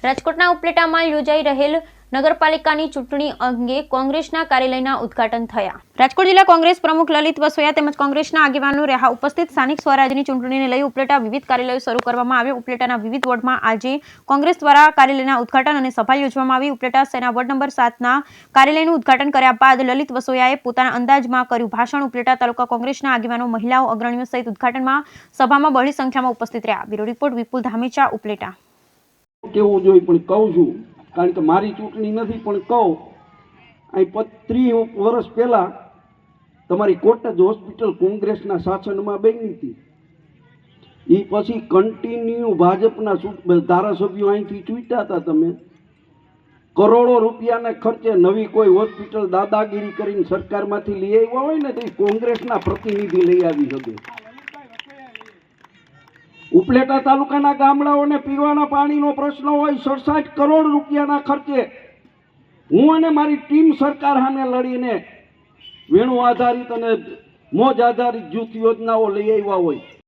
રાજકોટના ઉપલેટામાં યોજાઈ રહેલ નગરપાલિકાની ચૂંટણી અંગે કોંગ્રેસના કાર્યાલયના ઉદ્ઘાટન થયા। રાજકોટ જિલ્લા કોંગ્રેસ પ્રમુખ લલિત વસોયા તેમજ કોંગ્રેસના આગેવાનો રહ્યા ઉપસ્થિત। સ્થાનિક સ્વરાજ્યની ચૂંટણીને લઈ ઉપલેટા વિવિધ કાર્યાલયો શરૂ કરવામાં આવ્યા। ઉપલેટાના વિવિધ વોર્ડમાં આજે કોંગ્રેસ દ્વારા કાર્યાલયના ઉદ્ઘાટન અને સભા યોજવામાં આવી। ઉપલેટા શહેરના વોર્ડ નંબર 7ના કાર્યાલયનું ઉદ્ઘાટન કર્યા બાદ લલિત વસોયાએ પોતાના અંદાજમાં કર્યું ભાષણ। ઉપલેટા તાલુકા કોંગ્રેસના આગેવાનો, મહિલાઓ, અગ્રણીઓ સહિત ઉદ્ઘાટનમાં સભામાં બહોળી સંખ્યામાં ઉપસ્થિત રહ્યા। બ્યુરો રિપોર્ટ વિપુલ ધામેચા, ઉપલેટા। કેવું જોઈએ પણ કહું છું, કારણ કે મારી ચૂંટણી નથી, પણ કહું અહીં 30 વર્ષ પહેલાં તમારી કોટજ હોસ્પિટલ કોંગ્રેસના શાસનમાં બની હતી। એ પછી કન્ટિન્યુ ભાજપના ધારાસભ્યો અહીંથી ચૂંટ્યા હતા। તમે કરોડો રૂપિયાના ખર્ચે નવી કોઈ હોસ્પિટલ દાદાગીરી કરીને સરકારમાંથી લઈ આવ્યા હોય ને તો એ કોંગ્રેસના પ્રતિનિધિ લઈ આવી શકે। ઉપલેટા તાલુકાના ગામડાઓને પીવાના પાણીનો પ્રશ્ન હોય, 67 કરોડ રૂપિયાના ખર્ચે હું અને મારી ટીમ સરકાર સામે લડીને વેણુ આધારિત અને મોજ આધારિત જૂથ યોજનાઓ લઈ આવ્યા હોય।